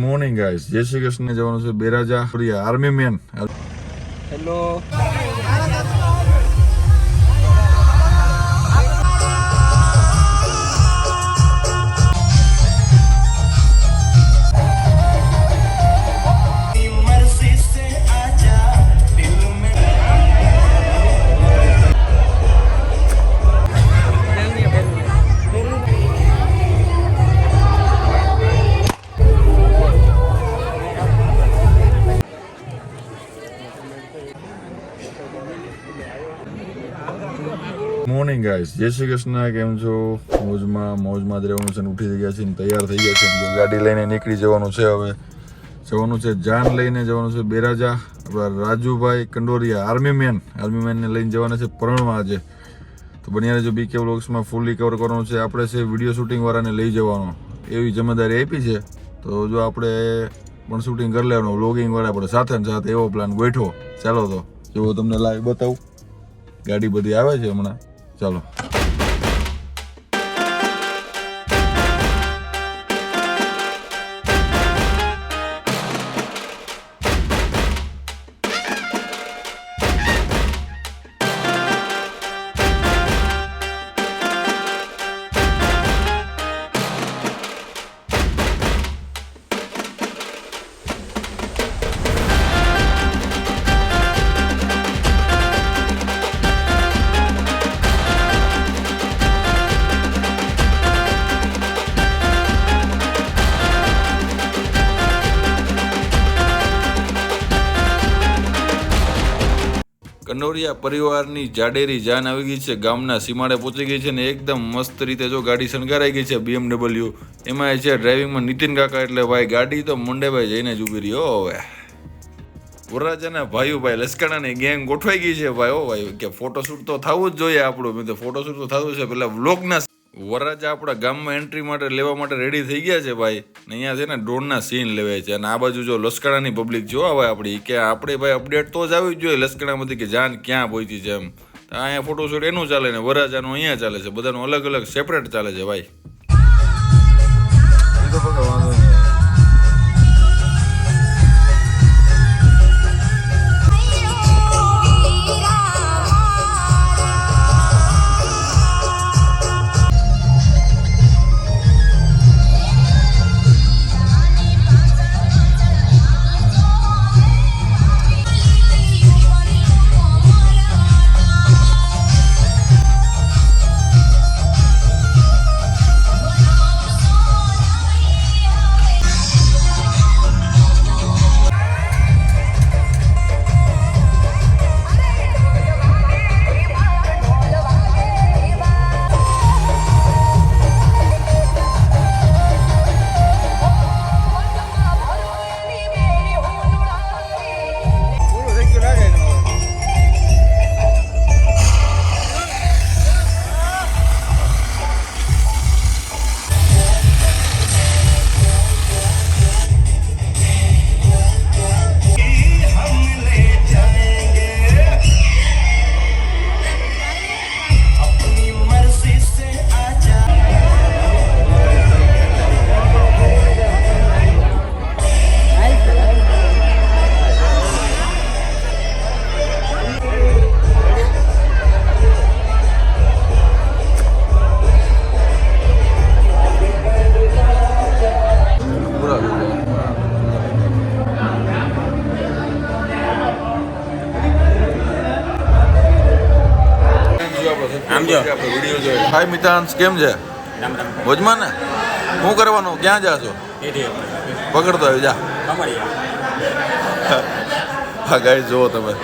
Morning guys, જય શ્રી કૃષ્ણ. જવાનું છે Beraja army main. Hello. Morning guys, જય શ્રી કૃષ્ણ. કેમ છો? મોજમાં જ રહેવાનું છે. ઉઠી ગયા છે, તૈયાર થઈ ગયા છે. ગાડી લઈને નીકળી જવાનું છે. હવે જવાનું છે, જાન લઈને જવાનું છે બેરાજા. આપણા રાજુભાઈ કંડોરિયા આર્મી મેનને લઈને જવાના છે પરણવા આજે. તો બન્યા રહેજો બીકે વ્લોગ્સમાં. ફૂલી કવર કરવાનું છે. આપણે છે વિડીયો શૂટિંગ વાળાને લઈ જવાનો એવી જવાબદારી આપી છે. તો જો આપણે પણ શૂટિંગ કરી લેવાનું, વ્લોગિંગ વાળા આપણે સાથે ને સાથે એવો પ્લાન ગોઠવો. ચાલો તો જો તમને લાઈવ બતાવું. ગાડી બધી આવે છે હમણાં. ચાલો. કંડોરિયા પરિવારની જાડેરી જાન આવી ગઈ છે. ગામના સીમાડે પહોંચી ગઈ છે ને એકદમ મસ્ત રીતે જો ગાડી શણગારાઈ ગઈ છે. BMW એમાં છે ડ્રાઇવિંગમાં નીતિન કાકા. એટલે ભાઈ ગાડી તો મુંડેભાઈ જઈને જ ઊભી રહી. હવે વરરાજાના ભાઈ લશ્કરાની ગેંગ ગોઠવાઈ ગઈ છે ભાઈ. ઓ ભાઈ કે ફોટોશૂટ તો થવું જ જોઈએ આપણું. મેં તો ફોટોશૂટ તો થવું છે. પેલા વ્લોગના વરરાજા આપણા ગામમાં એન્ટ્રી માટે લેવા માટે રેડી થઈ ગયા છે ભાઈ. ને અહીંયા છે ને ડ્રોનના સીન લેવાય છે. અને આ બાજુ જો લશ્કરાની પબ્લિક જો આવે આપણી, કે આપણે ભાઈ અપડેટ તો જ આવી જ જોઈએ લશ્કરામાંથી કે જાન ક્યાં પહોંચી છે એમ. અહીંયા ફોટોશૂટ એનું ચાલે ને વરરાજાનું અહીંયા ચાલે છે. બધાનું અલગ અલગ સેપરેટ ચાલે છે ભાઈ. હાય મિતાંશ, કેમ છે? ભોજમાં ને શું કરવાનું? ક્યાં જાશો? પકડતો આવી જા. હા ગાઈસ જુઓ તમે.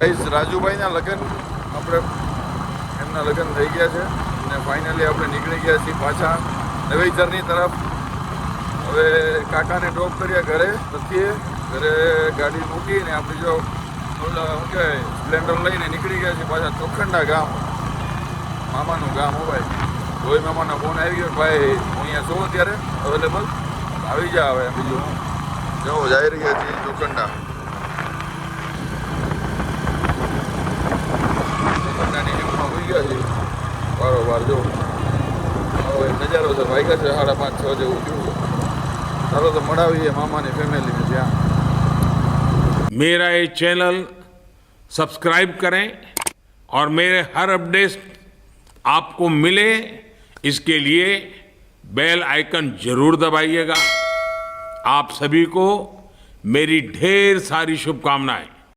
ગાઈસ રાજુભાઈના લગ્ન આપણે એમના લગ્ન થઈ ગયા છે અને ફાઇનલી આપણે નીકળી ગયા છીએ પાછા નવેસરની તરફ. હવે કાકાને ડ્રોપ કર્યા ઘરે નથી, ઘરે ગાડી મૂકીને આપણે જો ઓલા શું કહેવાય સ્પ્લેન્ડર લઈને નીકળી ગયા છીએ પાછા ચોખંડા ગામ, મામાનું ગામ. હો ભાઈ, કોઈ મામાનો ફોન આવી ગયો, ભાઈ હું અહીંયા છું અત્યારે અવેલેબલ, આવી જા. હવે બીજું હું જો જઈ રહ્યા છીએ ચોખંડા. ચોખંડાની હિમમાં હોઈ ગયા છીએ બારોબાર. જો હવે નજારો છે, વાગ્યા છે 5:30-6 જેવું થયું. ચાલો તો મળાવીએ મામાની ફેમિલીને ત્યાં. मेरा ये चैनल सब्सक्राइब करें और मेरे हर अपडेट आपको मिले, इसके लिए बेल आइकन जरूर दबाइएगा. आप सभी को मेरी ढेर सारी शुभकामनाएं.